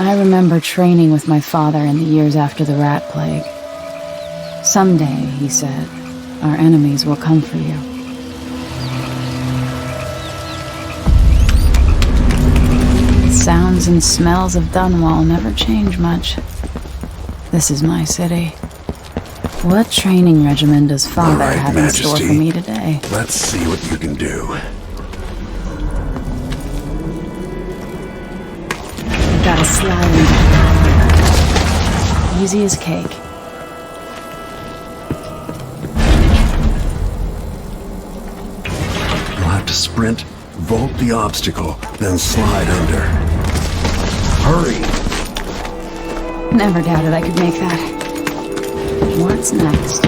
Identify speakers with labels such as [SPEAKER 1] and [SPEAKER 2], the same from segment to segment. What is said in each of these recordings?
[SPEAKER 1] I remember training with my father in the years after the rat plague. Someday, he said, our enemies will come for you. The sounds and smells of Dunwall never change much. This is my city. What training regimen does Father have in store for me today?
[SPEAKER 2] Let's see what you can do.
[SPEAKER 1] I've got a sliding. Easy as cake.
[SPEAKER 2] You'll have to sprint, vault the obstacle, then slide under. Hurry!
[SPEAKER 1] Never doubted I could make that. What's next?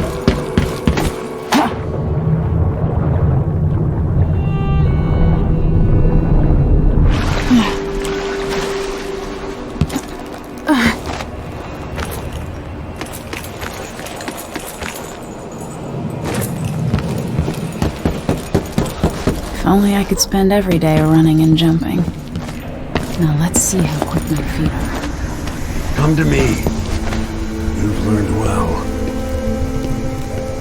[SPEAKER 1] If only I could spend every day running and jumping. Now let's see how quick my feet are.
[SPEAKER 2] Come to me. You've learned well.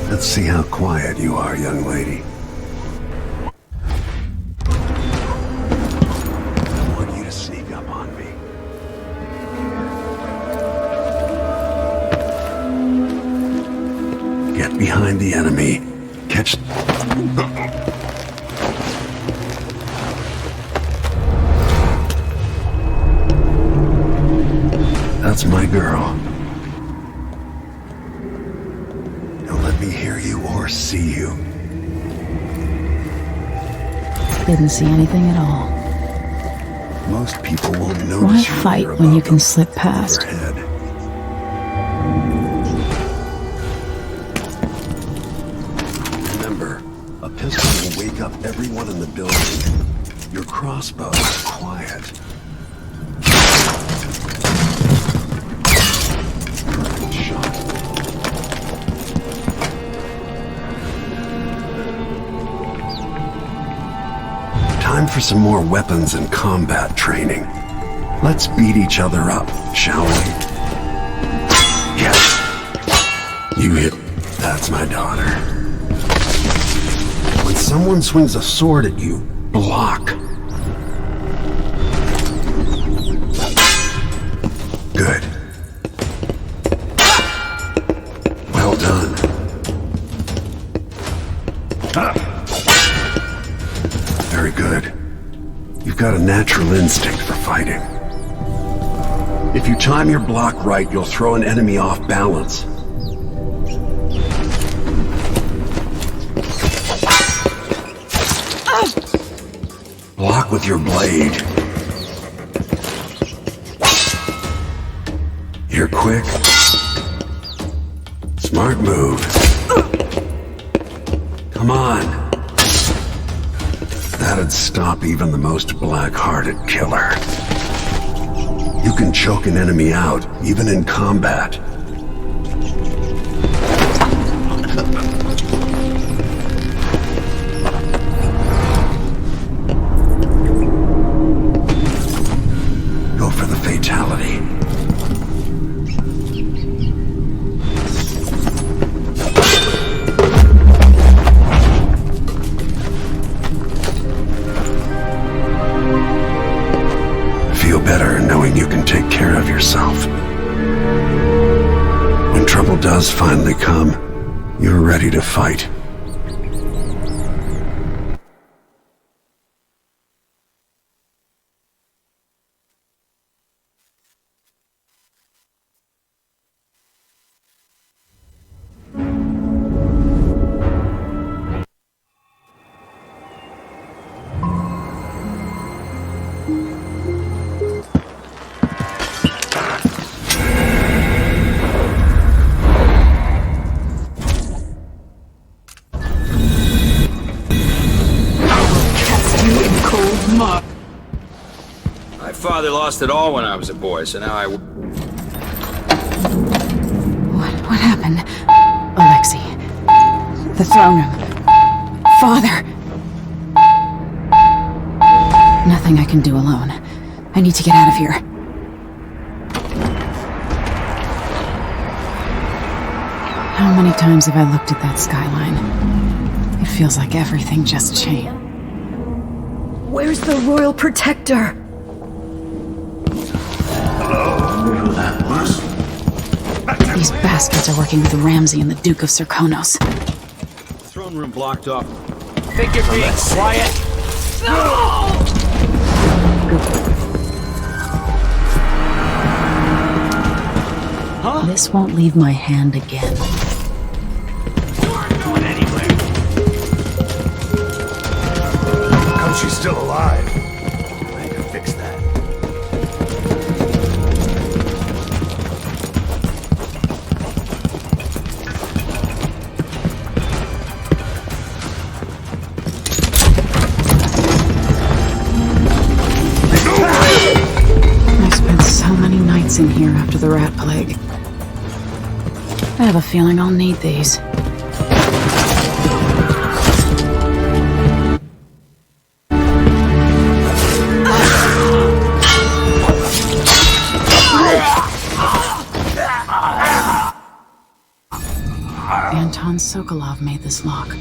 [SPEAKER 2] Let's see how quiet you are, young lady. I want you to sneak up on me. Get behind the enemy. Catch... That's my girl. Don't let me hear you or see you.
[SPEAKER 1] Didn't see anything at all.
[SPEAKER 2] Most people won't notice.
[SPEAKER 1] Why fight when you can slip past?
[SPEAKER 2] Remember, a pistol will wake up everyone in the building. Your crossbow is quiet. Time for some more weapons and combat training. Let's beat each other up, shall we? Yes. You hit. That's my daughter. When someone swings a sword at you, block. Good. Well done. Very good. You've got a natural instinct for fighting. If you time your block right, you'll throw an enemy off balance. Block with your blade. You're quick. Smart move. Come on. That'd stop even the most black-hearted killer. You can choke an enemy out, even in combat. Go for the fatality. Better knowing you can take care of yourself. When trouble does finally come, you're ready to fight.
[SPEAKER 3] My father lost it all when I was a boy, so now I...
[SPEAKER 1] What happened? Alexei. The throne room. Father! Nothing I can do alone. I need to get out of here. How many times have I looked at that skyline? It feels like everything just changed.
[SPEAKER 4] Where's the Royal Protector?
[SPEAKER 2] Who that was?
[SPEAKER 1] These bastards are working with Ramsay and the Duke of Serkonos.
[SPEAKER 3] Throne room blocked off.
[SPEAKER 5] Think you're being quiet?
[SPEAKER 1] This won't leave my hand again.
[SPEAKER 5] You aren't going anywhere.
[SPEAKER 6] How come she's still alive? I can fix that.
[SPEAKER 1] I spent so many nights in here after the rat plague. I have a feeling I'll need these. Anton Sokolov made this lock.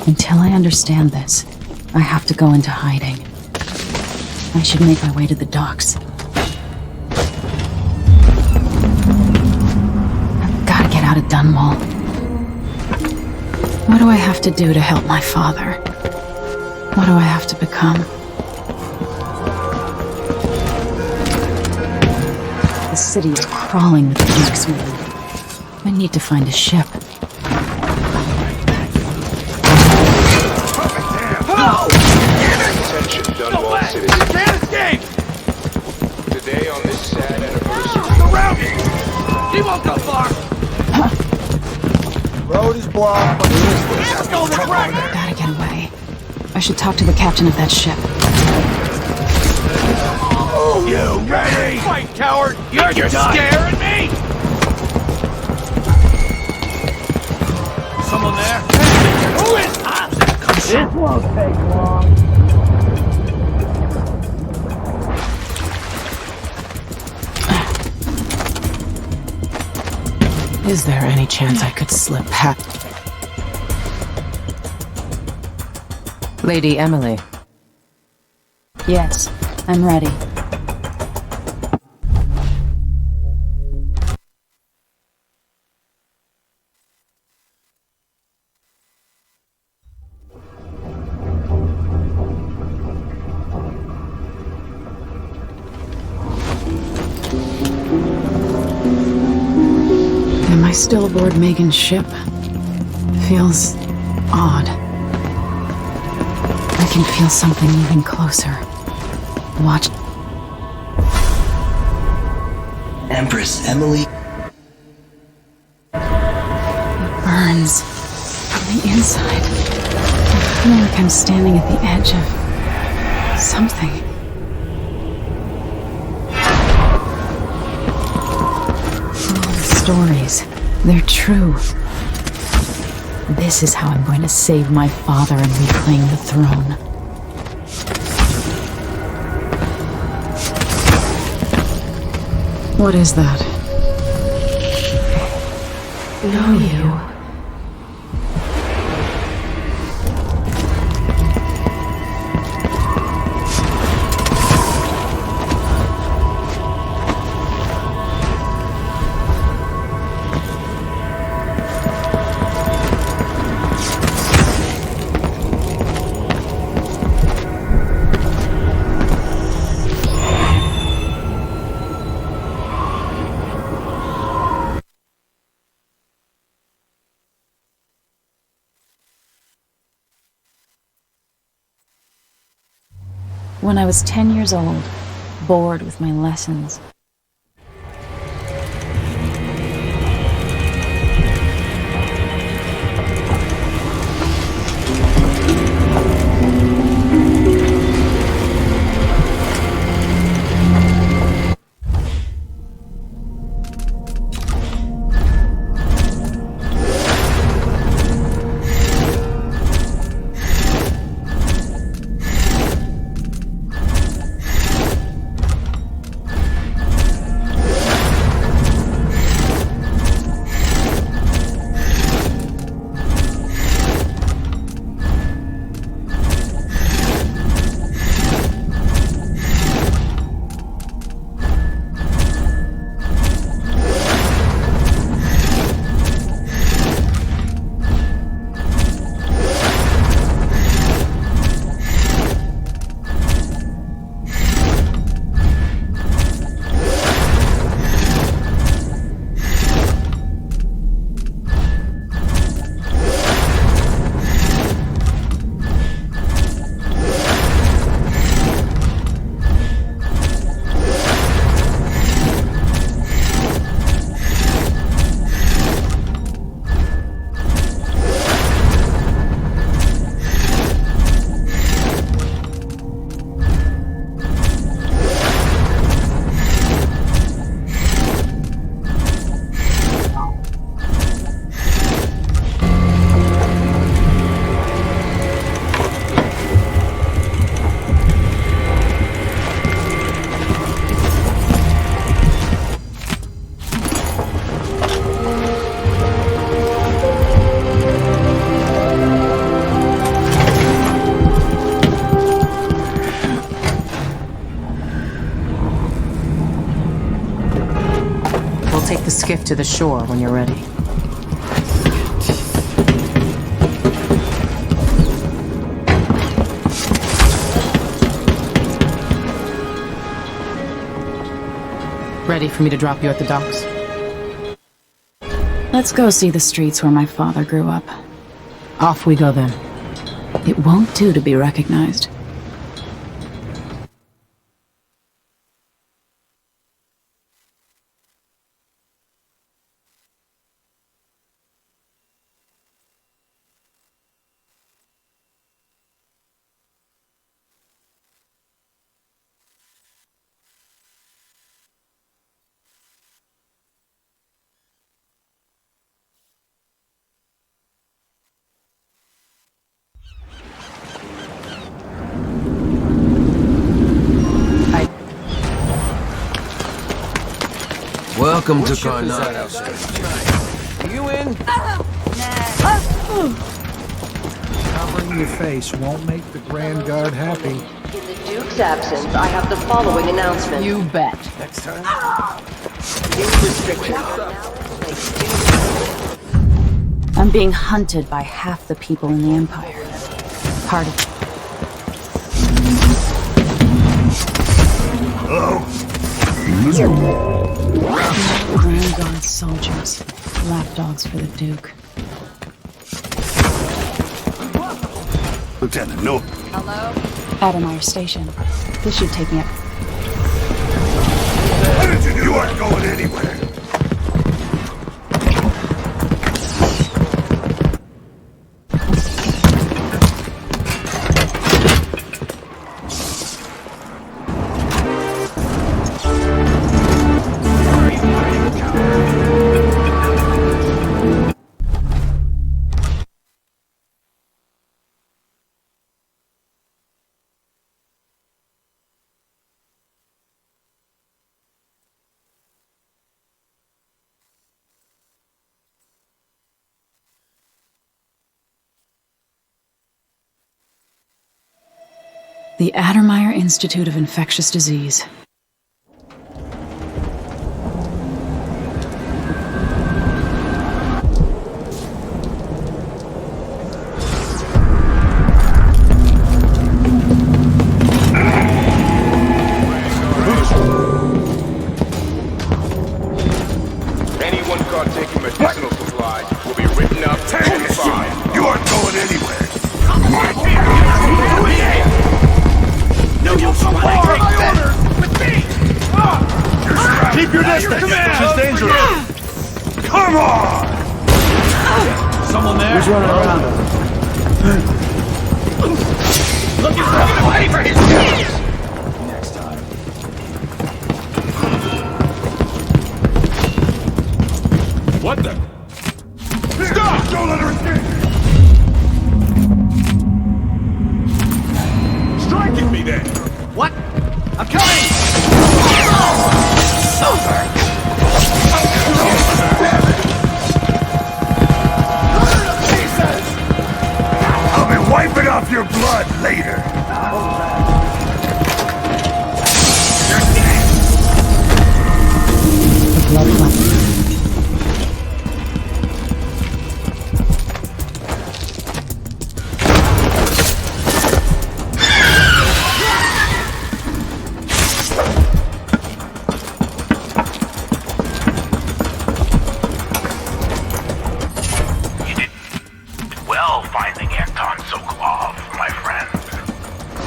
[SPEAKER 1] Until I understand this, I have to go into hiding. I should make my way to the docks. I've got to get out of Dunwall. What do I have to do to help my father? What do I have to become? The city is crawling with geeks. I need to find a ship.
[SPEAKER 7] Attention, Dunwall citizens.
[SPEAKER 5] You can't escape!
[SPEAKER 7] Today on this sad anniversary,
[SPEAKER 5] Surrounded! He won't go far!
[SPEAKER 6] Road is blocked, but
[SPEAKER 5] Let's go the crack!
[SPEAKER 1] Gotta get away. I should talk to the captain of that ship.
[SPEAKER 5] You ready? Fight, coward! You're scaring me! Someone there? Who is that? This won't take long.
[SPEAKER 1] Is there any chance I could slip past?
[SPEAKER 8] Lady Emily.
[SPEAKER 1] Yes, I'm ready. Am I still aboard Megan's ship? Feels odd. I can feel something moving closer. Watch.
[SPEAKER 9] Empress Emily.
[SPEAKER 1] It burns from the inside. I feel like I'm standing at the edge of something. Stories. They're true. This is how I'm going to save my father and reclaim the throne. What is that? Know you. When I was 10 years old, bored with my lessons,
[SPEAKER 8] skiff to the shore when you're ready. Ready for me to drop you at the docks?
[SPEAKER 1] Let's go see the streets where my father grew up.
[SPEAKER 8] Off we go then.
[SPEAKER 1] It won't do to be recognized.
[SPEAKER 10] Welcome to Karnak.
[SPEAKER 5] You in?
[SPEAKER 11] Covering your face won't make the Grand Guard happy.
[SPEAKER 12] In the Duke's absence, I have the following announcement.
[SPEAKER 8] You bet.
[SPEAKER 5] Next time.
[SPEAKER 1] I'm being hunted by half the people in the Empire. Part of Grand Guard soldiers, lapdogs for the Duke.
[SPEAKER 2] Lieutenant, no.
[SPEAKER 1] Adamire Station. This should take me up.
[SPEAKER 2] What did you do? You aren't going anywhere.
[SPEAKER 1] The Adamire Institute of Infectious Disease.
[SPEAKER 7] Anyone caught taking medicinal supplies will be written up and fined.
[SPEAKER 2] You aren't going anywhere.
[SPEAKER 5] No, you'll take that! With me!
[SPEAKER 6] Keep your distance! This is dangerous! Come on!
[SPEAKER 3] Someone there?
[SPEAKER 11] Who's running around?
[SPEAKER 5] Looking for his keys!
[SPEAKER 3] Next time. What the?
[SPEAKER 6] Stop! Don't let her escape! Striking me then!
[SPEAKER 5] What? I'm coming!
[SPEAKER 6] I'll be wiping off your blood later!
[SPEAKER 5] You did well finding Anton Sokolov, my friend.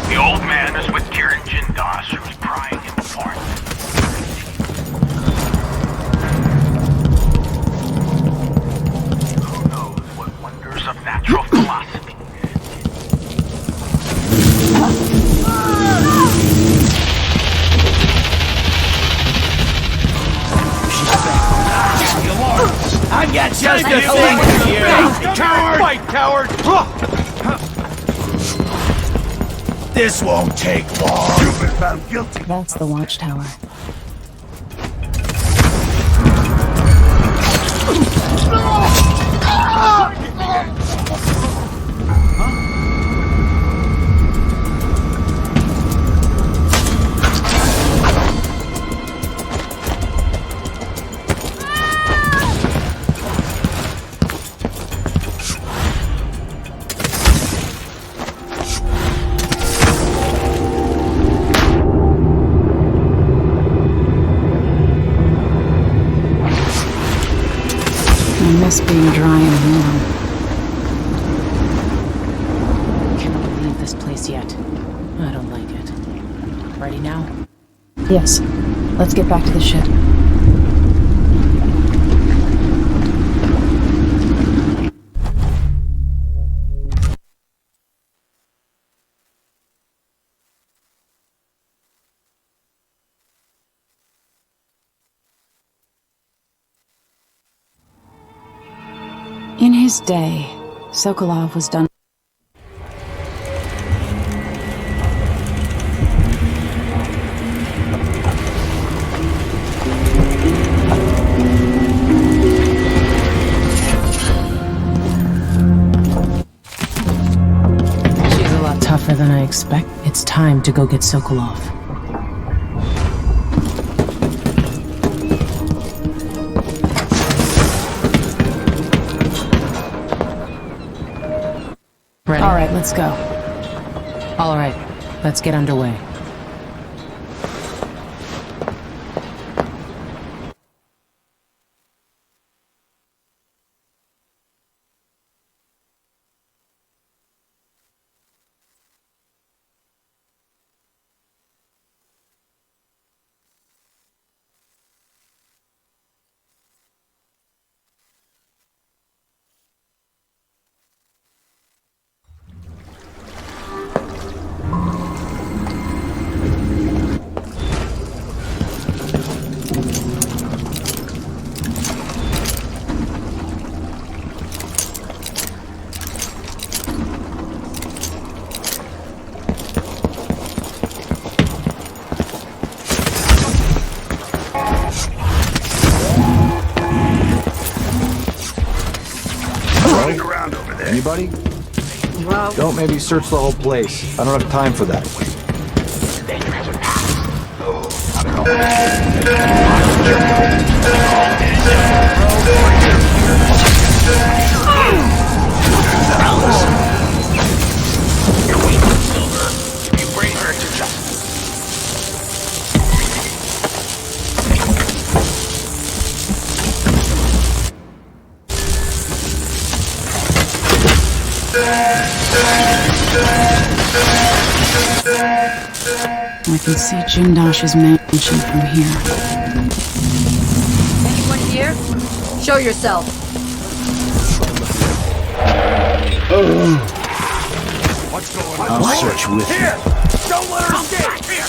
[SPEAKER 5] The old man is with Kirin Jindas, who's prying him apart. Who knows what wonders of natural philosophy? I got just a thing for you! Coward! Fight, coward!
[SPEAKER 6] This won't take long! You've been found guilty!
[SPEAKER 1] That's the watchtower. just being dry and warm.
[SPEAKER 8] Can't leave this place yet. I don't like it. Ready now?
[SPEAKER 1] Yes. Let's get back to the ship. In his day, Sokolov was done.
[SPEAKER 8] She's a lot tougher than I expect. It's time to go get Sokolov. Ready?
[SPEAKER 1] All right, let's go.
[SPEAKER 8] All right, let's get underway.
[SPEAKER 6] Anybody? Don't maybe search the whole place. I don't have time for that.
[SPEAKER 5] You bring her to justice.
[SPEAKER 1] I can see Jim Dash's mansion from here.
[SPEAKER 4] Anyone here? Show yourself.
[SPEAKER 6] What's going on?
[SPEAKER 2] I'll search with you.
[SPEAKER 6] Here! Don't let her escape! Here!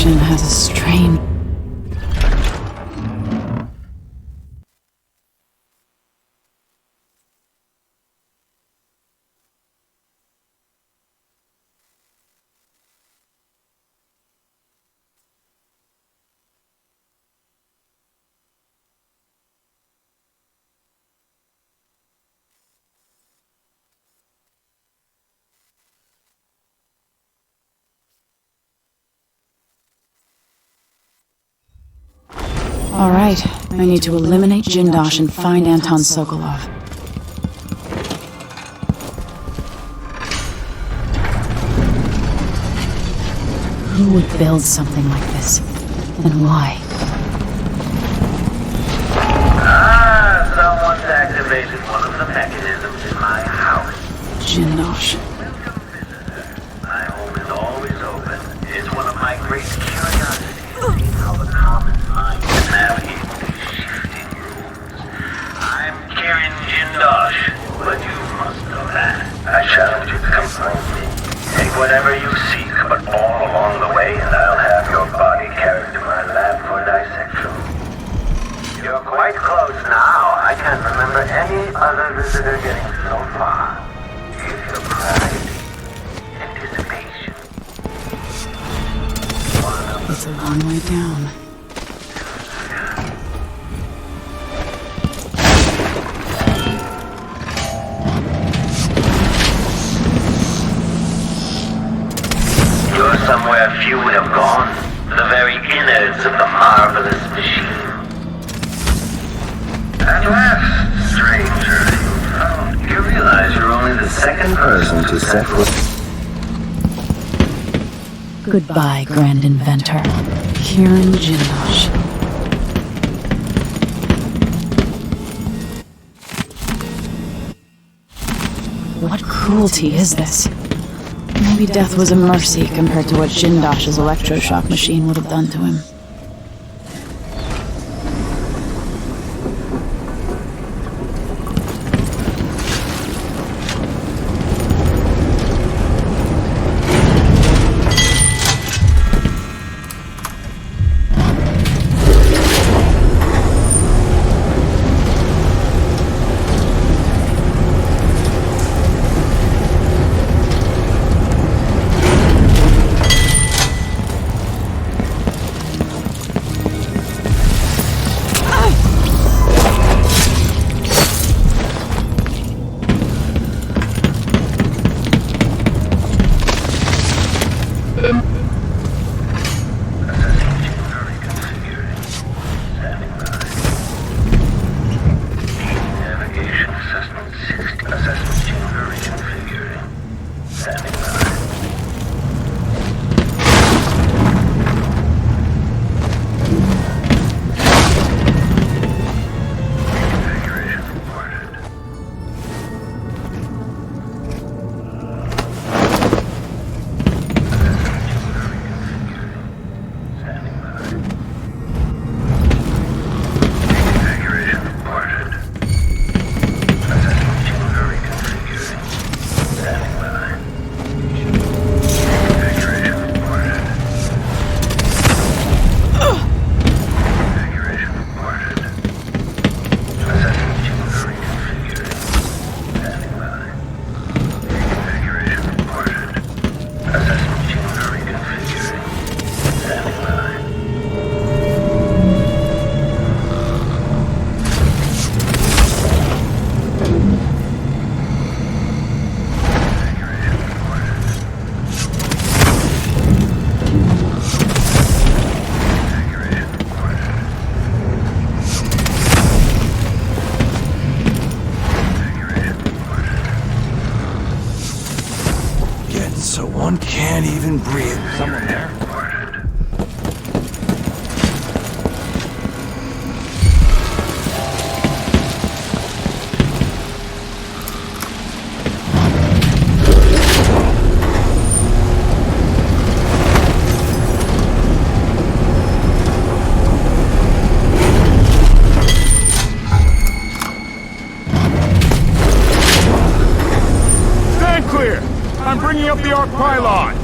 [SPEAKER 1] station has a strange... All right, I need to eliminate Jindosh and find Anton Sokolov. Who would build something like this? And why?
[SPEAKER 5] Someone's activated one of the mechanisms in my house.
[SPEAKER 1] Jindosh.
[SPEAKER 5] Welcome, visitor. My home is always open. It's one of my great curiosities. How the common mind can navigate these shifting rooms. I'm Kieran Jindosh, but you must know that. I challenge you to confront me. Take whatever you seek, but all along the way, and I'll have your body carried to my lab for dissection. You're quite close now. I can't remember any other visitor getting so far. Give your pride, anticipation.
[SPEAKER 1] It's a long way down.
[SPEAKER 5] You're somewhere few would have gone. The very innards of the marvelous machine. At last, stranger, you realize you're only the second person to set foot.
[SPEAKER 1] Goodbye, Grand Inventor. Kieran Jindosh. What cruelty is this? Maybe death was a mercy compared to what Jindosh's electroshock machine would have done to him.
[SPEAKER 6] So one can't even breathe.
[SPEAKER 3] Someone there?
[SPEAKER 6] Stand clear! I'm bringing up the arc pylon!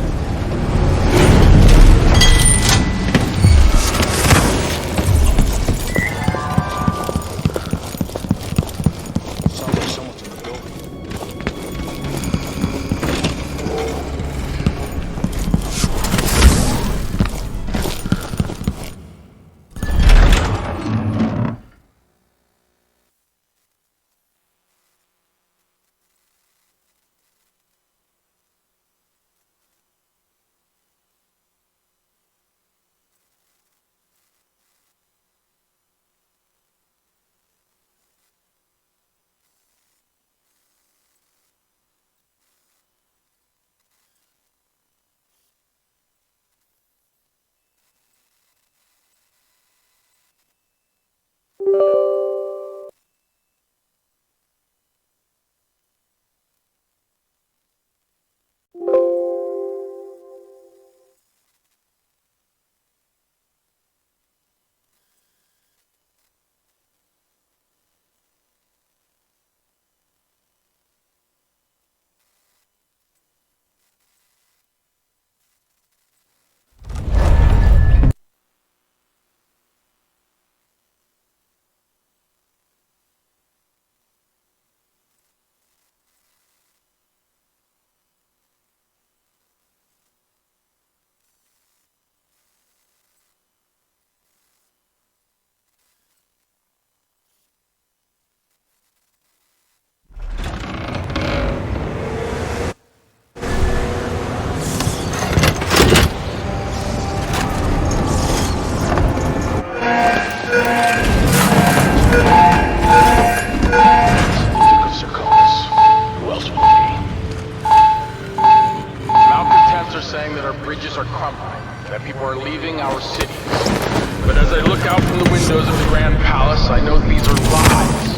[SPEAKER 7] out from the windows of the Grand Palace, I know these are lies.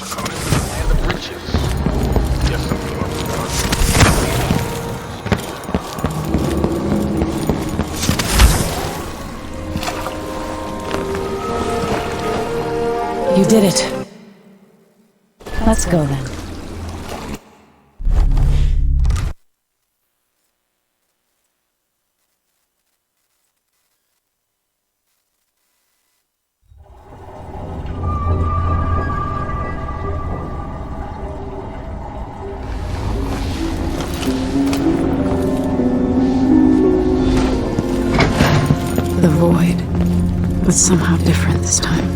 [SPEAKER 7] Coming to the land of riches. Yes, something must be
[SPEAKER 1] done. You did it. Let's go then. The void was somehow different this time.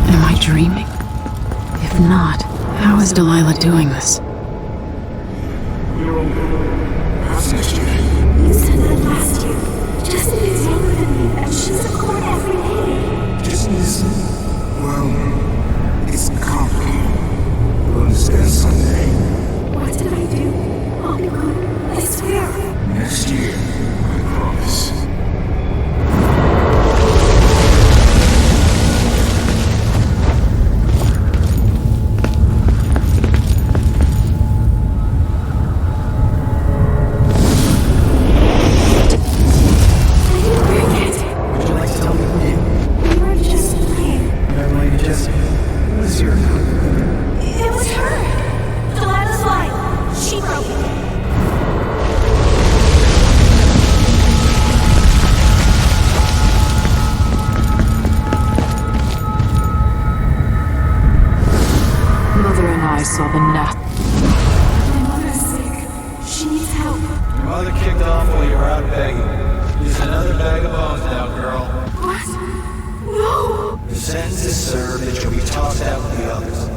[SPEAKER 1] Am I dreaming? If not, how is Delilah doing this?
[SPEAKER 10] Next year. You said that last year. Justin is younger than me, and she's a court every day.
[SPEAKER 13] Justin is, well, it's complicated. You'll understand someday.
[SPEAKER 10] What did I do? I'll be good. I swear.
[SPEAKER 13] Next year, I promise.
[SPEAKER 8] I saw the net.
[SPEAKER 10] My mother's sick. She needs help.
[SPEAKER 14] Your mother kicked off while you were out begging. Just another bag of bones now, girl.
[SPEAKER 10] What? No!
[SPEAKER 14] Your sentence is served and you'll be tossed out with the others.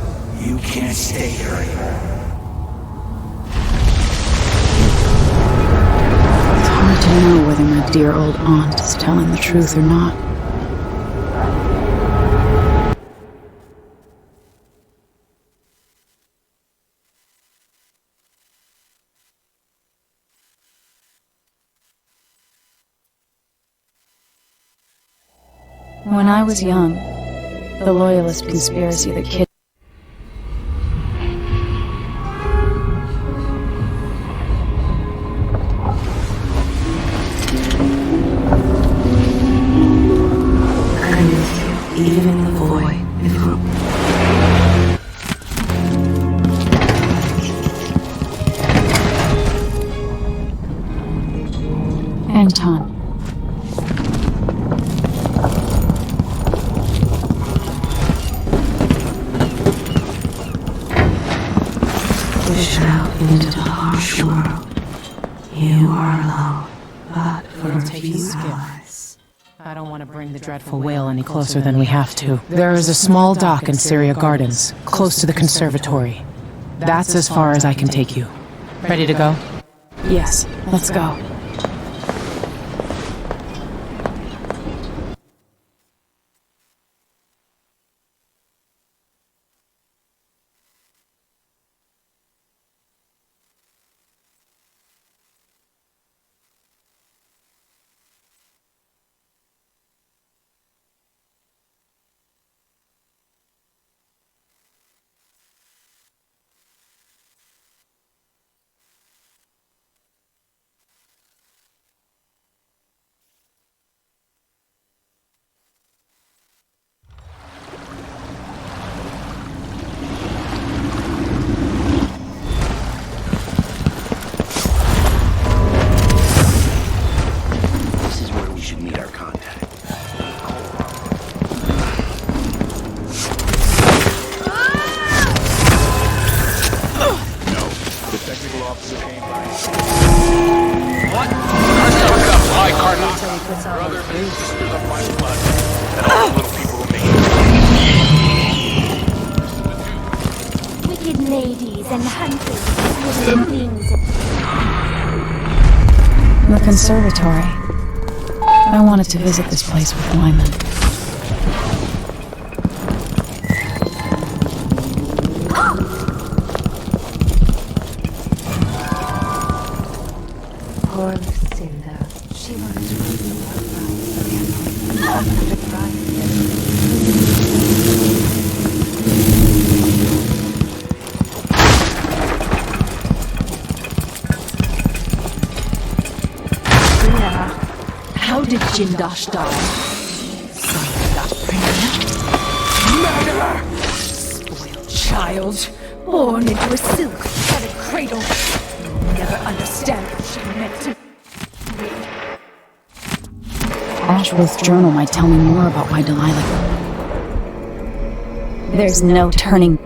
[SPEAKER 14] You can't stay here anymore.
[SPEAKER 1] It's hard to know whether my dear old aunt is telling the truth or not. When I was young, the Loyalist conspiracy that kidnapped
[SPEAKER 9] even in the void.
[SPEAKER 1] Anton.
[SPEAKER 9] Push out into the harsh world. You are alone, but for a few hours.
[SPEAKER 8] I don't want to bring the dreadful whale any closer than we have to. There is a small dock in Syria Gardens, close to the conservatory. That's as far as I can take you. Ready to go?
[SPEAKER 1] Yes, let's go.
[SPEAKER 10] Wicked ladies and hunters with wings.
[SPEAKER 1] The conservatory. I wanted to visit this place with Lyman.
[SPEAKER 9] Poor Lucinda. She wanted to renew her prize again. And the prize
[SPEAKER 4] How did Jindosh die? Murderer! Spoiled child, born into a silk-threaded cradle. You'll never understand what she meant to me.
[SPEAKER 1] Ashworth's journal might tell me more about why Delilah... There's no turning...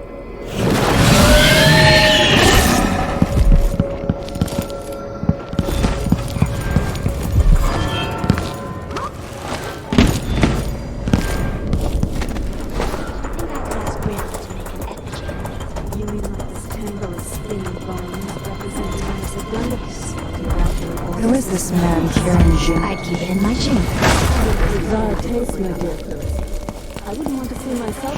[SPEAKER 9] Who is this man carrying Jim? I'd keep it in my chamber.
[SPEAKER 10] Bizarre taste, my dear Clarissa. I wouldn't want to see myself.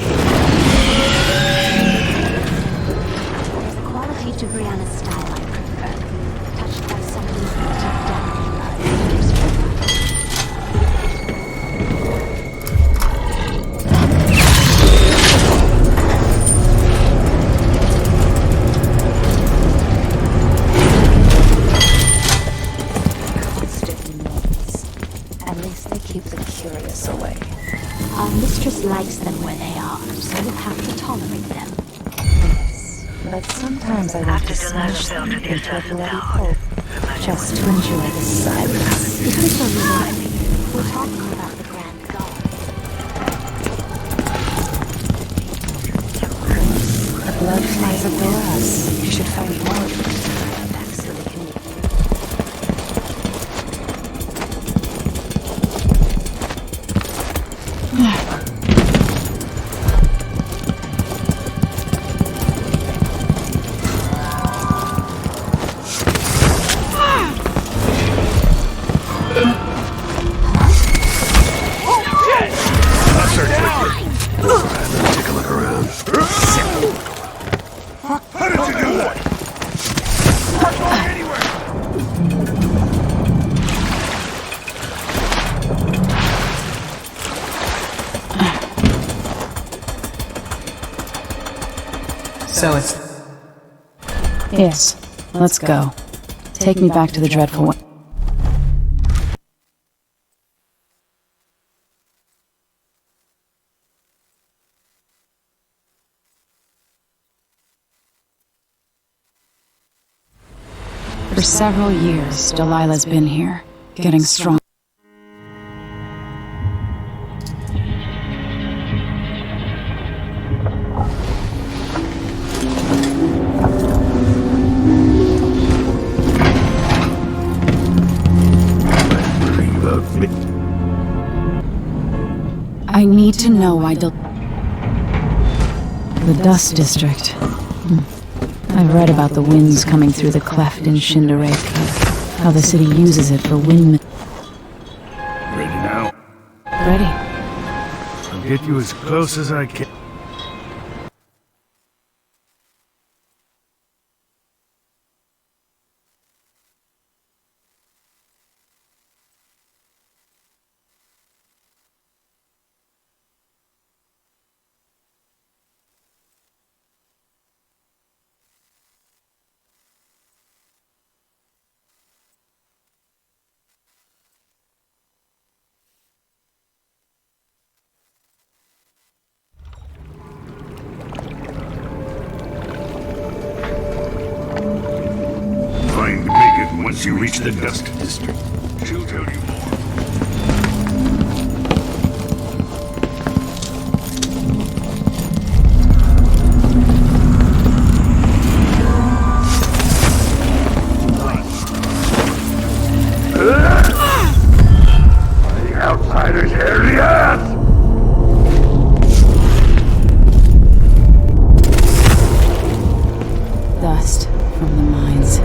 [SPEAKER 9] There's a quality to Brianna's style I prefer. Touched by something deep down in her. Keep the curious away. Our mistress likes them where they are, so we'll have to tolerate them. Yes, but sometimes I want to smash them into a bloody pulp, just to enjoy the silence. If we don't mind, we'll talk about the Grand Guard. The blood flies above us. You should find more of them. So they can...
[SPEAKER 8] So it's...
[SPEAKER 1] Yes, let's go. Take me back to the dreadful one. For several years, Delilah's been here, getting strong. I need to know why the Dust District. I've read about the winds coming through the cleft in Shindarake, how the city uses it for windmills.
[SPEAKER 6] Ready now?
[SPEAKER 1] Ready.
[SPEAKER 6] I'll get you as close as I can. Once you reach the Dust District, she'll tell you more. The outsiders hear the earth!
[SPEAKER 1] Dust from the mines.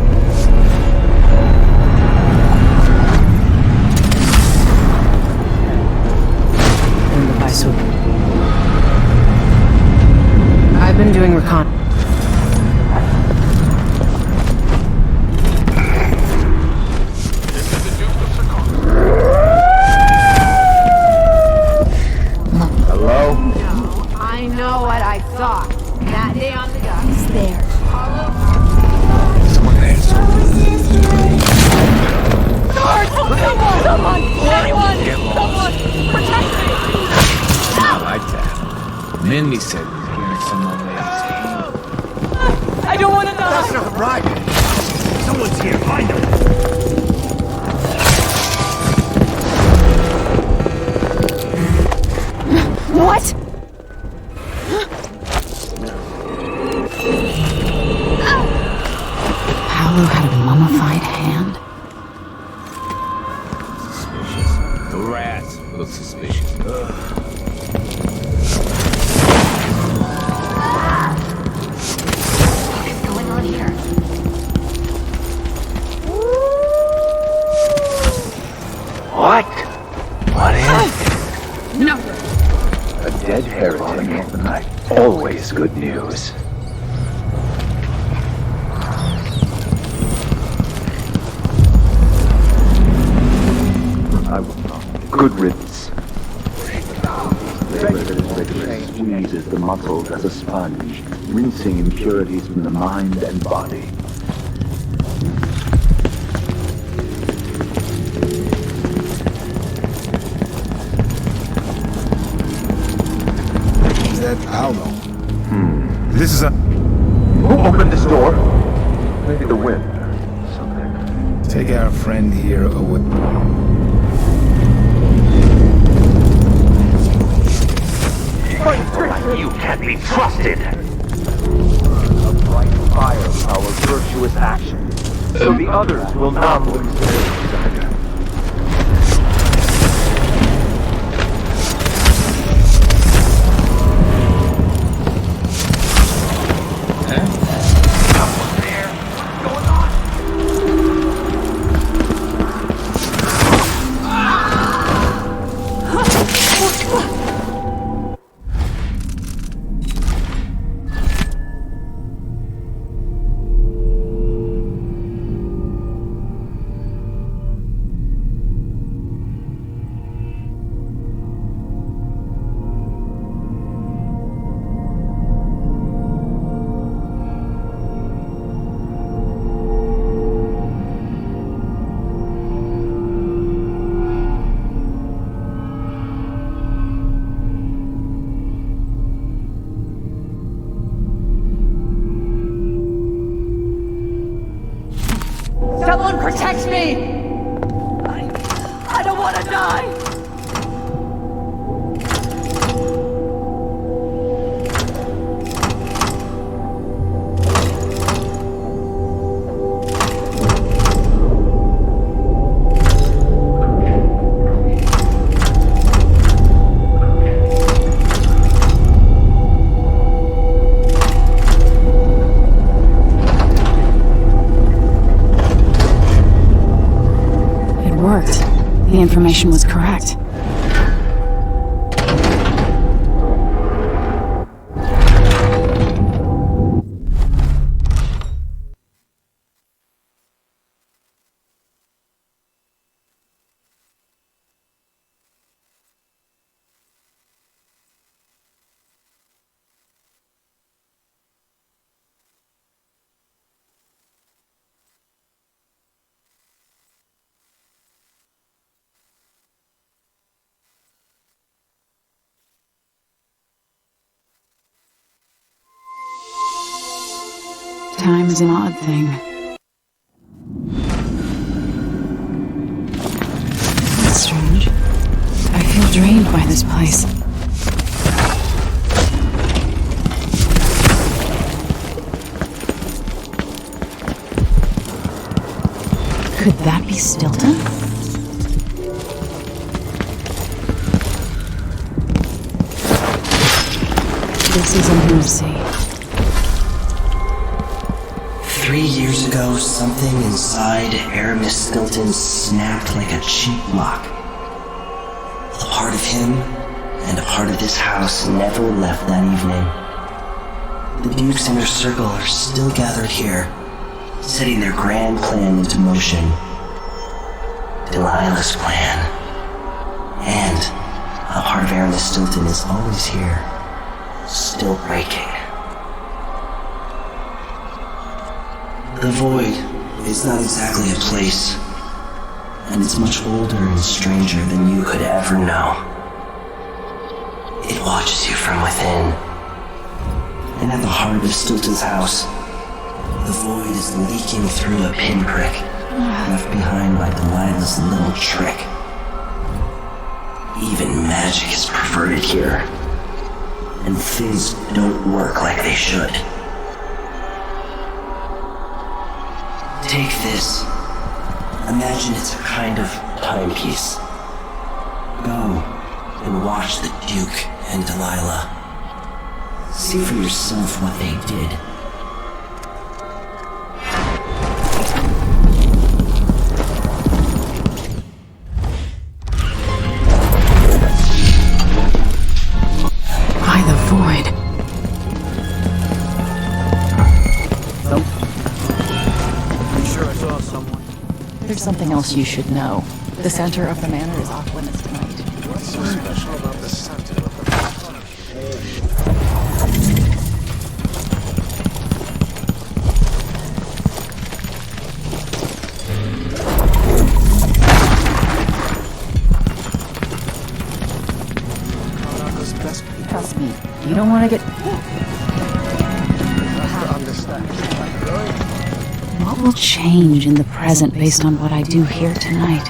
[SPEAKER 14] Mindy said hearing someone laid his hand.
[SPEAKER 4] I don't want to die!
[SPEAKER 6] That's not right! Someone's here, find him!
[SPEAKER 1] What? Paolo had a mummified hand?
[SPEAKER 14] Suspicious. The rats look suspicious.
[SPEAKER 9] What is going on here?
[SPEAKER 5] What? What is it?
[SPEAKER 4] No!
[SPEAKER 5] A dead heretic. Always good news. Good riddance. Regular squeezes the muscles as a sponge, rinsing impurities from the mind and body.
[SPEAKER 6] Is that Paolo? This is a...
[SPEAKER 5] Who opened this door? Maybe the wind. Something.
[SPEAKER 6] Take our friend here away.
[SPEAKER 5] You can't be trusted! A bright fire powers virtuous action, so the others will not lose their desire. Someone there? What's going on?
[SPEAKER 4] Someone protect me! I don't want to die!
[SPEAKER 1] Worked. The information was correct. Time is an odd thing. That's strange. I feel drained by this place. Could that be Stilton? This is a mercy.
[SPEAKER 15] 3 years ago, something inside Aramis Stilton snapped like a cheap lock. A part of him and a part of this house never left that evening. The Duke's inner circle are still gathered here, setting their grand plan into motion. Delilah's plan. And a part of Aramis Stilton is always here, still breaking. The Void is not exactly a place, and it's much older and stranger than you could ever know. It watches you from within. And at the heart of Stilton's house, the void is leaking through a pinprick left behind by Delilah's little trick. Even magic is perverted here, and things don't work like they should. Take this. Imagine it's a kind of timepiece. Go and watch the Duke and Delilah. See for yourself what they did.
[SPEAKER 1] By the void.
[SPEAKER 11] I'm sure I saw someone.
[SPEAKER 1] There's something else you should know. The center of the manor is off limits tonight.
[SPEAKER 13] What's so special about the center of the
[SPEAKER 1] Trust me, you don't want to get... What will change in the present based on what I do here tonight?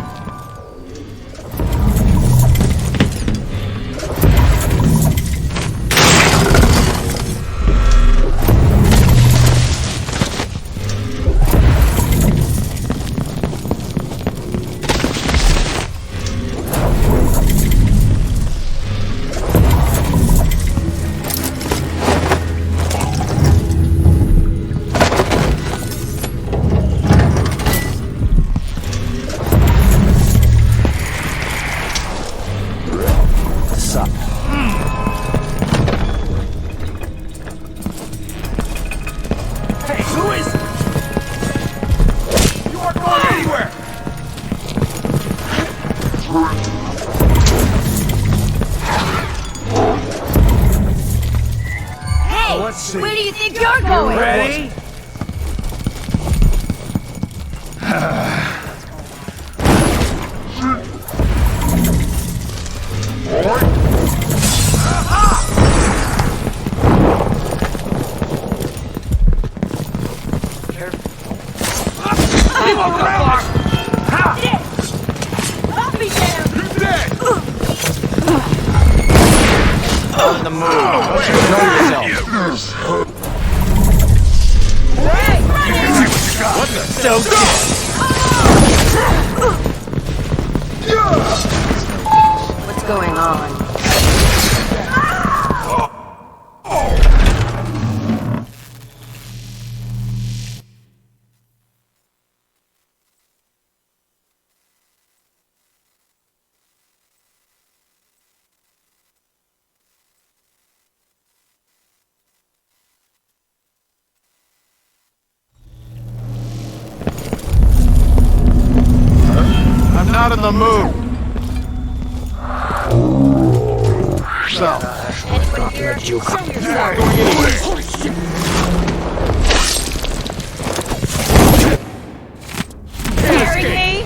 [SPEAKER 4] Where do you think you're going?
[SPEAKER 6] Ready?
[SPEAKER 14] On the move. Don't you enjoy yourself? What the? So
[SPEAKER 12] What's going on?
[SPEAKER 6] I'm not in the mood. So,
[SPEAKER 4] You are going Bury me!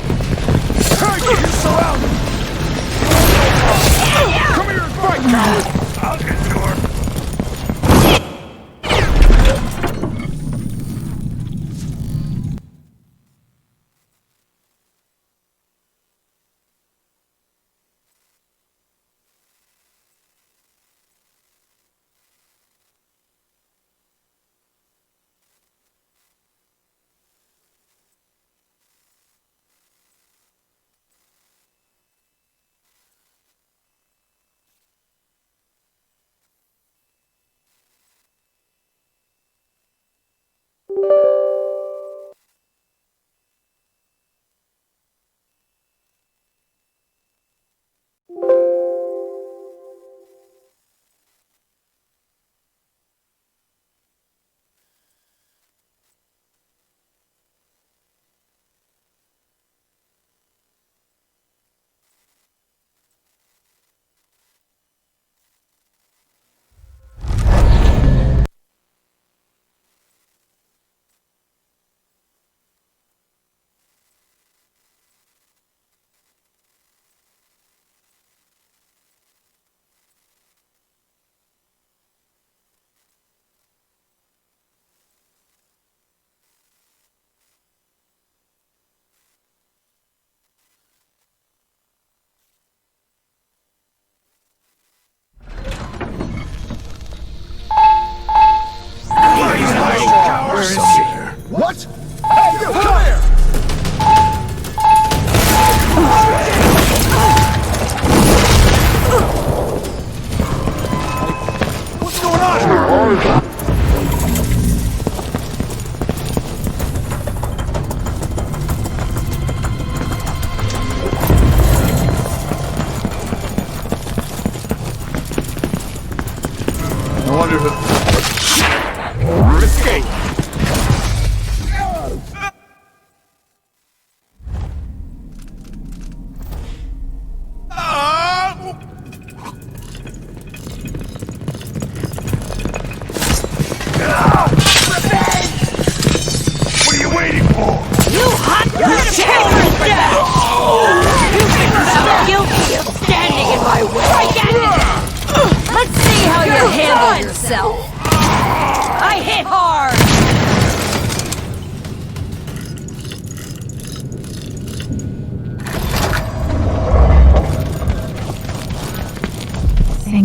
[SPEAKER 6] you're surrounded. Come here and fight, coward. I'll get score.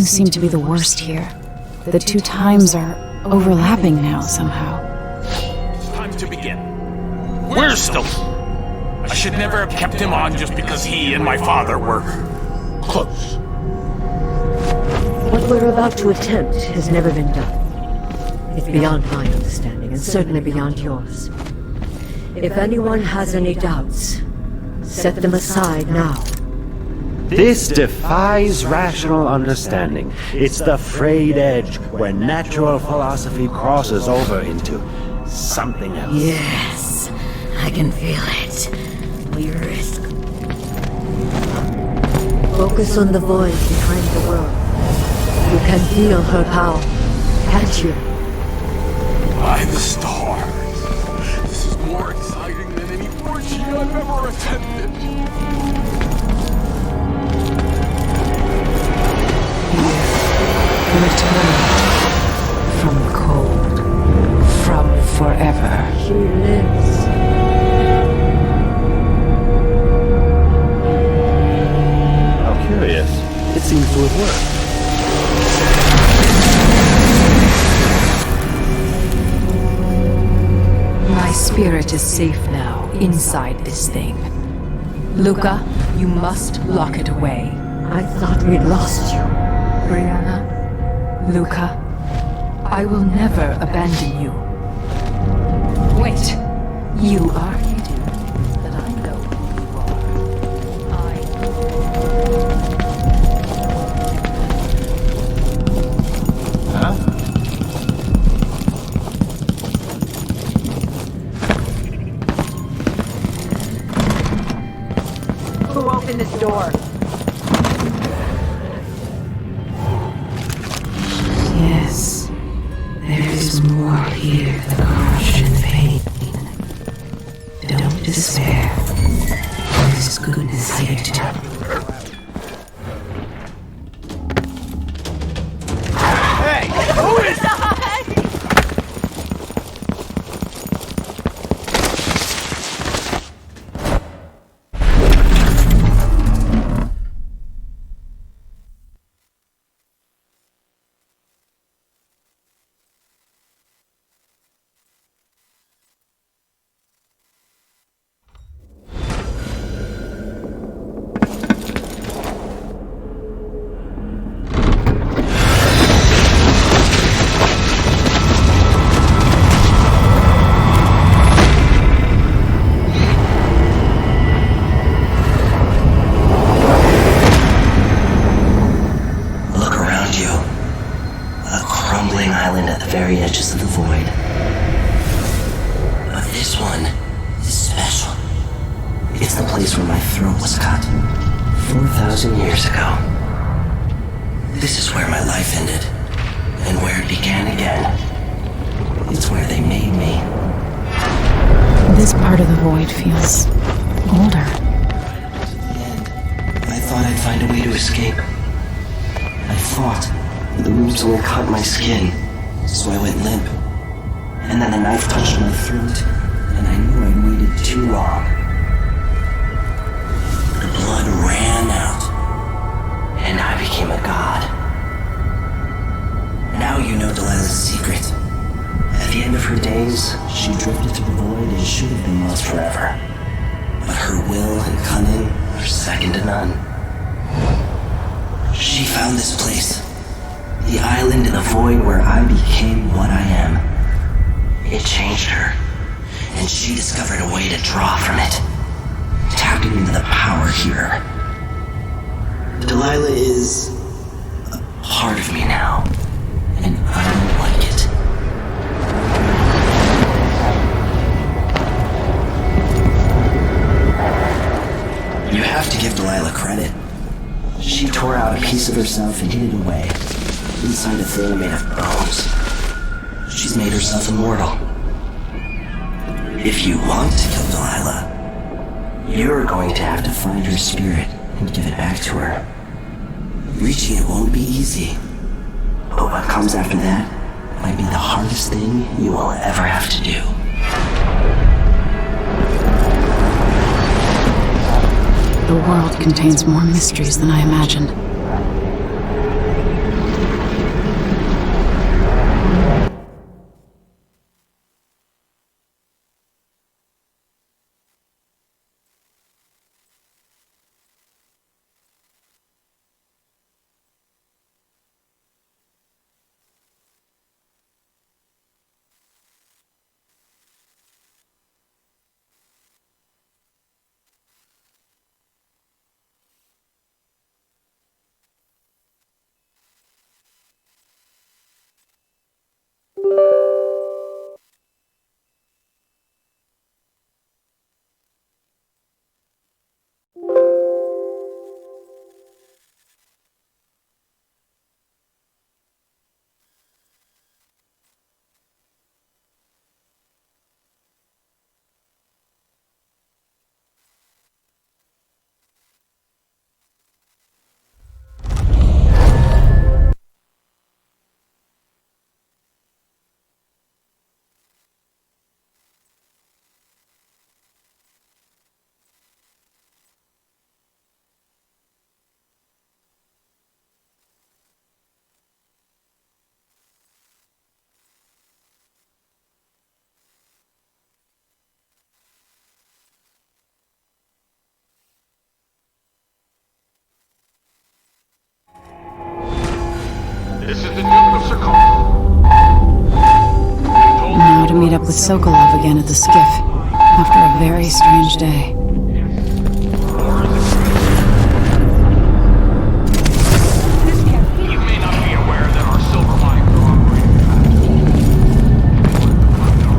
[SPEAKER 1] Things seem to be the worst here. The two times are overlapping now somehow.
[SPEAKER 3] Time to begin. Where's Stilton? I should never have kept him on just because he and my father were close.
[SPEAKER 16] What we're about to attempt has never been done. It's beyond my understanding, and certainly beyond yours. If anyone has any doubts, set them aside now.
[SPEAKER 17] This defies rational understanding. It's the frayed edge where natural philosophy crosses over into something else.
[SPEAKER 16] Yes, I can feel it. We risk. Focus on the void behind the world. You can feel her power, can't you?
[SPEAKER 3] By the stars. This is more exciting than any orgy I've ever attended.
[SPEAKER 16] Returned from cold, from forever. She lives.
[SPEAKER 17] How curious. It seems to have worked.
[SPEAKER 4] My spirit is safe now, inside this thing. Luca, you must lock it away.
[SPEAKER 16] I thought we'd lost you.
[SPEAKER 4] Brianna, Luca, I will never abandon you. Wait, you are hidden, but I know who you are.
[SPEAKER 17] Huh?
[SPEAKER 4] Who opened this door?
[SPEAKER 16] Yes, there is more here than crush and pain. Don't despair. There's goodness here too.
[SPEAKER 3] Hey! Who is that?
[SPEAKER 15] very edges of the void. But this one is special. It's the place where my throat was cut 4,000 years ago. This is where my life ended, and where it began again. It's where they made me.
[SPEAKER 1] This part of the void feels older.
[SPEAKER 15] I thought I'd find a way to escape. I fought, but the wounds only caught my skin, so I went limp. And then the knife touched my throat, and I knew I'd waited too long. The blood ran out, and I became a god. Now you know Delilah's secret. At the end of her days, she drifted to the void and should have been lost forever. But her will and cunning are second to none. She found this place, the island in the void where I became what I am. It changed her, and she discovered a way to draw from it, tapping into the power here. Delilah is a part of me now, and I don't like it. You have to give Delilah credit. She tore out a piece of herself and hid it away, inside a thing made of bones. She's made herself immortal. If you want to kill Delilah, you're going to have to find her spirit and give it back to her. Reaching it won't be easy, but what comes after that might be the hardest thing you will ever have to do.
[SPEAKER 1] The world contains more mysteries than I imagined. with Sokolov again at the skiff, after a very strange day.
[SPEAKER 3] You may not be aware that our silver mines are operating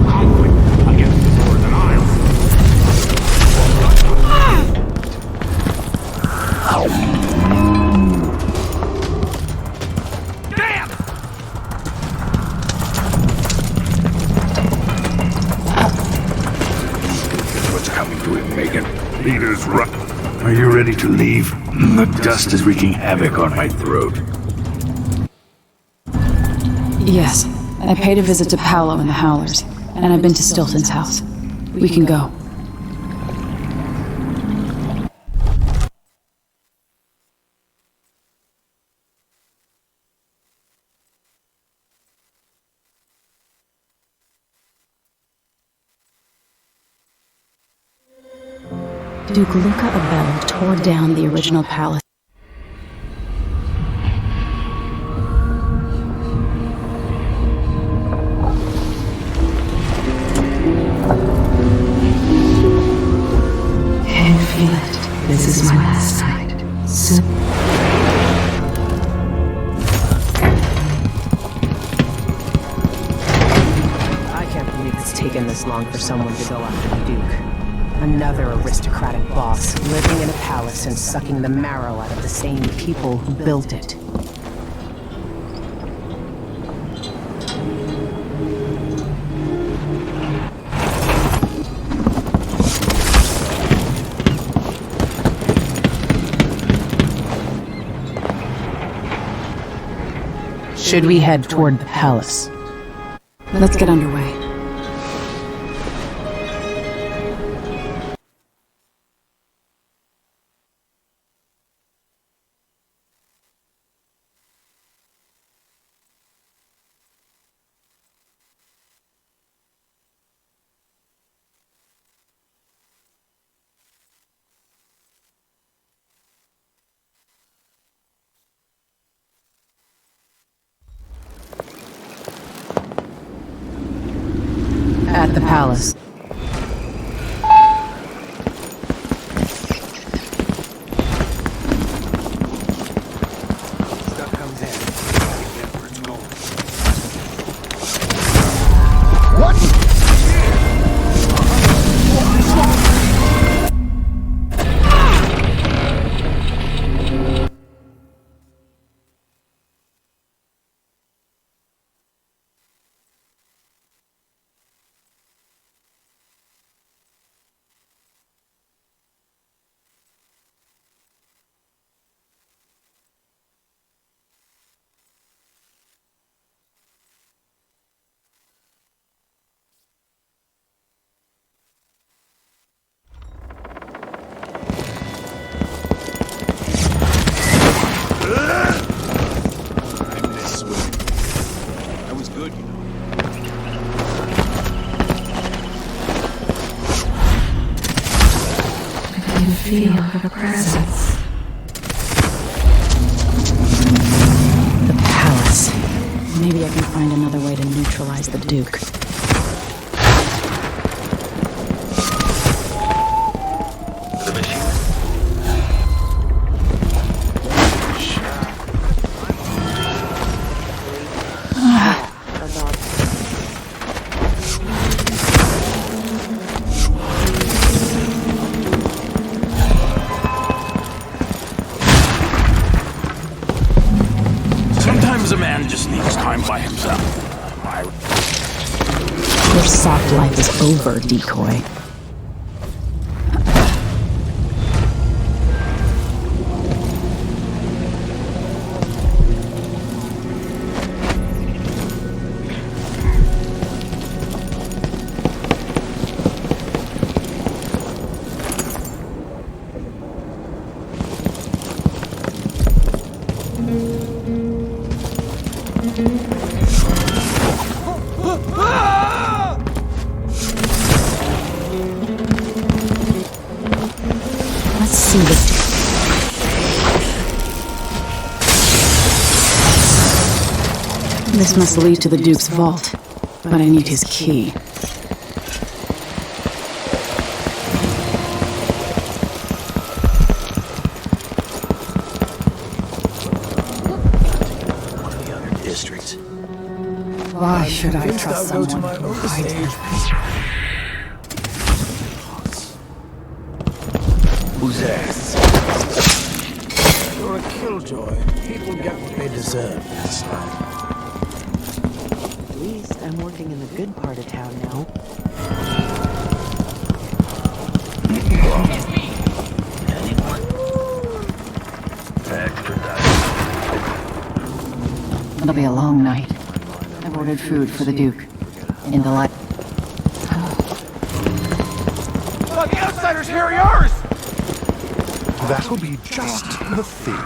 [SPEAKER 3] conflict against the Northern Isles. Damn!
[SPEAKER 6] What's coming to him, Megan? Leader's right. Are you ready to leave? The dust is wreaking havoc on my throat.
[SPEAKER 1] Yes, I paid a visit to Paolo and the Howlers, and I've been to Stilton's house. We can go. Duke Luca Abel tore down the original palace.
[SPEAKER 10] Can you feel it? This is my last night. So
[SPEAKER 8] I can't believe it's taken this long for someone to go after the Duke. Another aristocratic boss, living in a palace and sucking the marrow out of the same people who built it. Should we head toward the palace?
[SPEAKER 1] Let's get underway.
[SPEAKER 8] At the palace.
[SPEAKER 13] Stuff comes in. Get where it's going.
[SPEAKER 6] What?
[SPEAKER 10] feel her presence.
[SPEAKER 1] The palace. Maybe I can find another way to neutralize the Duke.
[SPEAKER 3] Sometimes a man just needs time by himself.
[SPEAKER 1] Your soft life is over, decoy. Let's see this. This must lead to the Duke's vault, but I need his key. should I trust someone who hides her?
[SPEAKER 6] Who's that?
[SPEAKER 13] You're a killjoy. People get what they deserve this time.
[SPEAKER 18] At least I'm working in the good part of town now.
[SPEAKER 1] It'll be a long night. I've ordered food for the Duke. In the light.
[SPEAKER 3] Oh, the outsiders here are yours!
[SPEAKER 2] That'll be just the thing.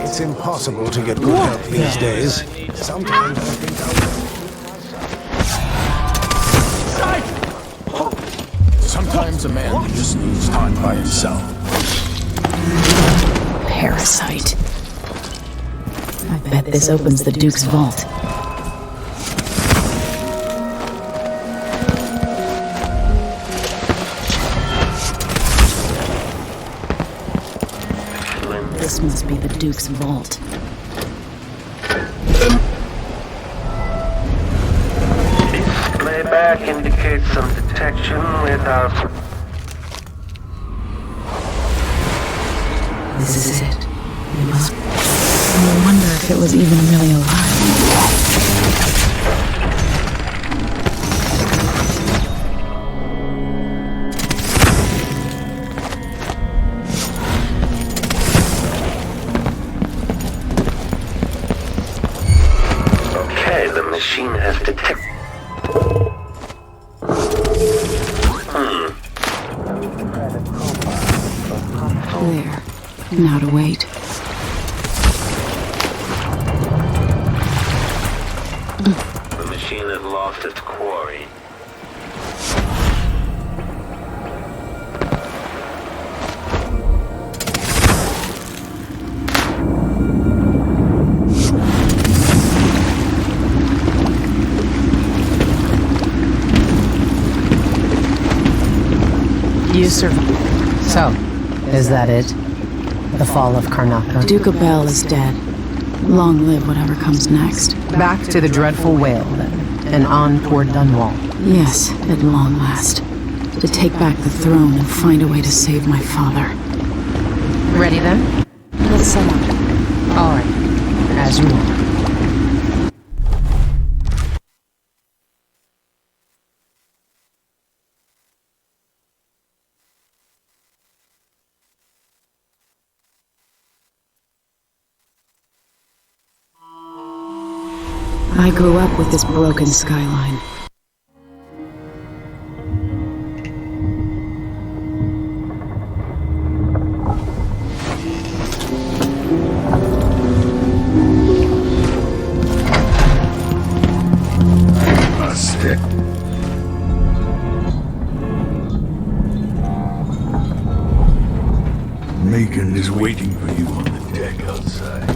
[SPEAKER 13] It's impossible to get good help these days. Sometimes I think
[SPEAKER 3] Sometimes a man just needs time by himself.
[SPEAKER 1] Parasite. I bet this opens the Duke's vault. This must be the Duke's vault.
[SPEAKER 5] Playback indicates some detection without...
[SPEAKER 1] This is it. We must... I wonder if it was even really alive.
[SPEAKER 5] Okay, the machine has detected...
[SPEAKER 1] There. Now to wait.
[SPEAKER 5] The machine has lost its quarry.
[SPEAKER 8] You survived. So, is that it? The fall of Karnataka?
[SPEAKER 1] Duke of Bell is dead. Long live whatever comes next.
[SPEAKER 8] Back to the dreadful whale, then, and on toward Dunwall.
[SPEAKER 1] Yes, at long last. To take back the throne and find a way to save my father.
[SPEAKER 8] Ready then?
[SPEAKER 1] Let's set up.
[SPEAKER 8] All right, as you want.
[SPEAKER 1] I grew up with this broken skyline.
[SPEAKER 6] A stick. Macon is waiting for you on the deck outside.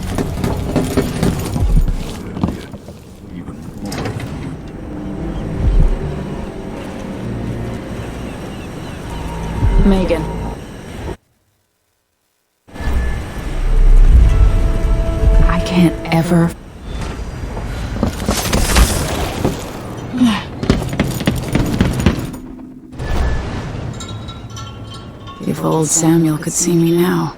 [SPEAKER 1] Megan. I can't ever... If old Samuel could see me now.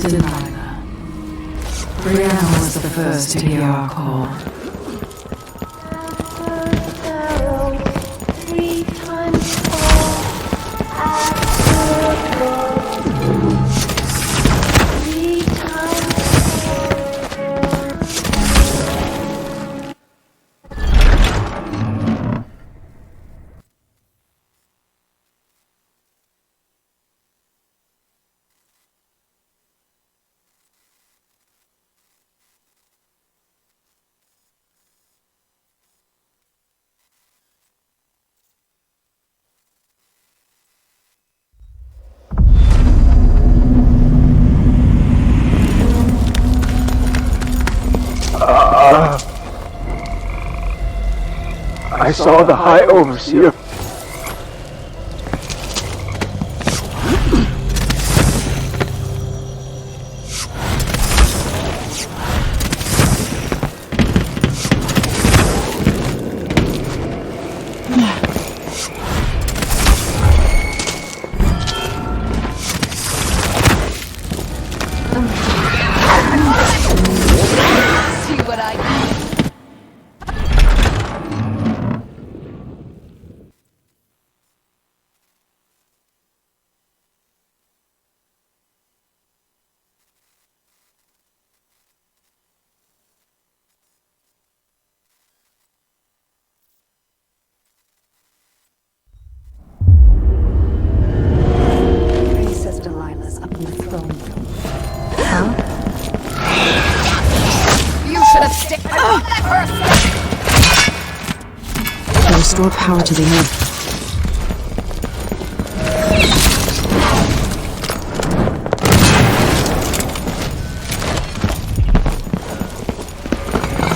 [SPEAKER 1] Delilah. Brianna was the first to hear our call.
[SPEAKER 6] I saw the High Overseer.
[SPEAKER 1] Restore power to the earth.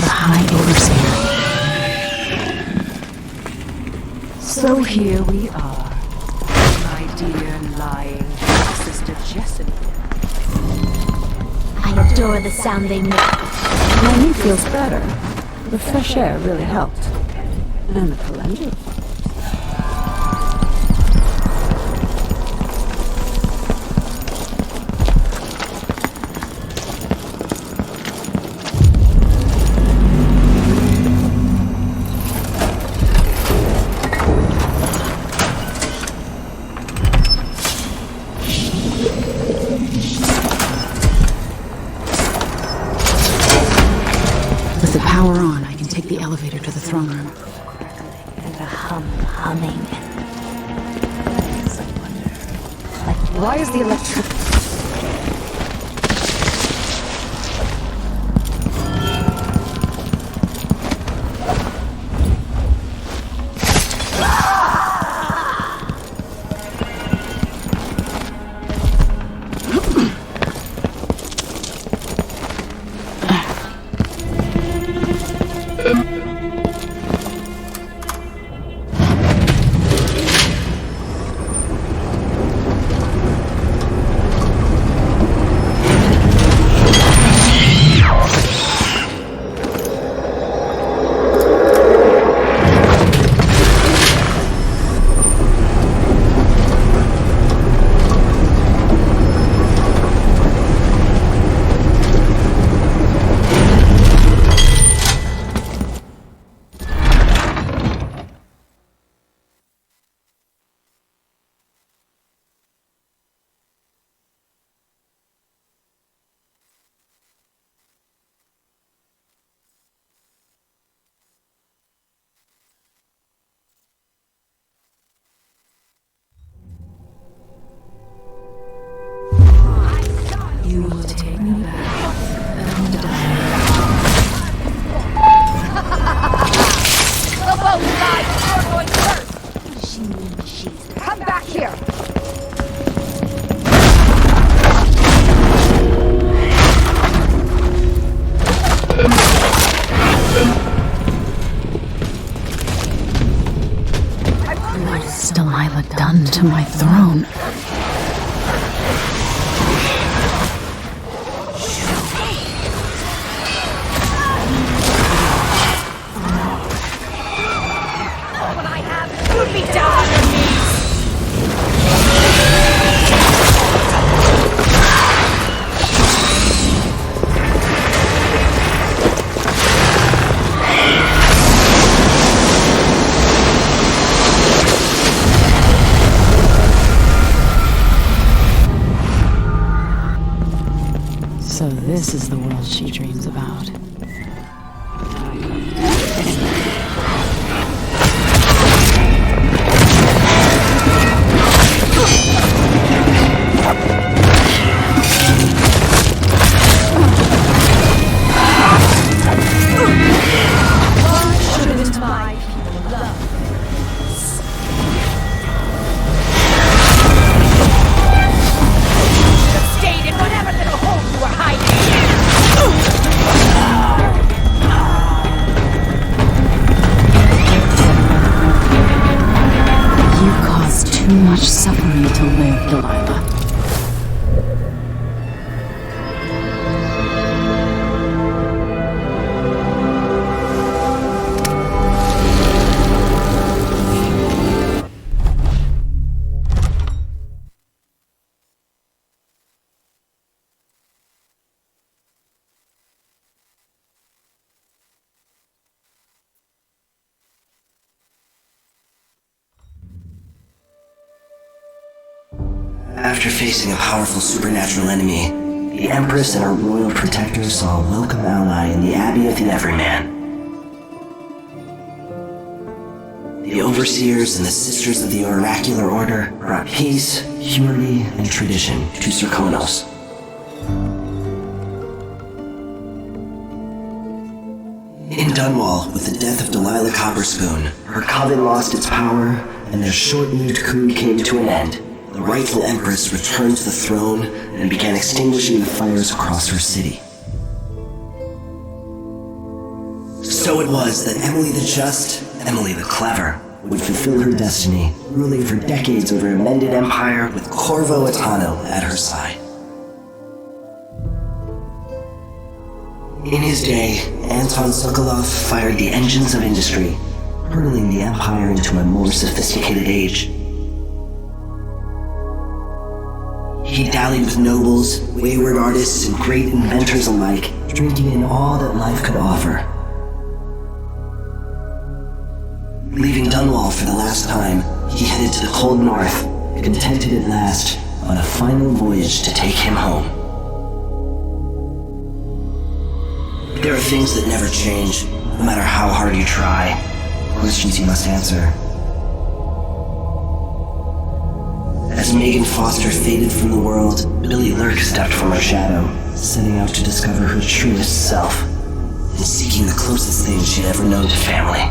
[SPEAKER 1] The High Overseer.
[SPEAKER 4] So here we are, my dear lying sister Jessamine.
[SPEAKER 9] I adore the sound they make.
[SPEAKER 16] My knee feels better. The fresh air really helped. And the calendula.
[SPEAKER 1] With the power on, I can take the elevator to the throne room.
[SPEAKER 9] Humming.
[SPEAKER 4] Why is the electric... You will take me back and die.
[SPEAKER 10] The boat died! You're going first! She means she's... Come back here!
[SPEAKER 1] What has Delilah done to my throne?
[SPEAKER 10] Put me down on your knees!
[SPEAKER 1] So this is the world she dreams about.
[SPEAKER 10] Stayed in whatever little hole you were hiding!
[SPEAKER 1] Too much suffering to live, Delilah.
[SPEAKER 15] After facing a powerful supernatural enemy, the Empress and her royal protectors saw a welcome ally in the Abbey of the Everyman. The Overseers and the Sisters of the Oracular Order brought peace, humility, and tradition to Serkonos. In Dunwall, with the death of Delilah Copperspoon, her coven lost its power, and their short-lived coup came to an end. The rightful Empress returned to the throne and began extinguishing the fires across her city. So it was that Emily the Just, Emily the Clever, would fulfill her destiny, ruling for decades over a mended empire with Corvo Atano at her side. In his day, Anton Sokolov fired the engines of industry, hurtling the empire into a more sophisticated age. He dallied with nobles, wayward artists, and great inventors alike, drinking in all that life could offer. Leaving Dunwall for the last time, he headed to the cold north, contented at last on a final voyage to take him home. There are things that never change, no matter how hard you try. Questions you must answer. As Megan Foster faded from the world, Billy Lurk stepped from her shadow, setting out to discover her truest self, and seeking the closest thing she'd ever known to family.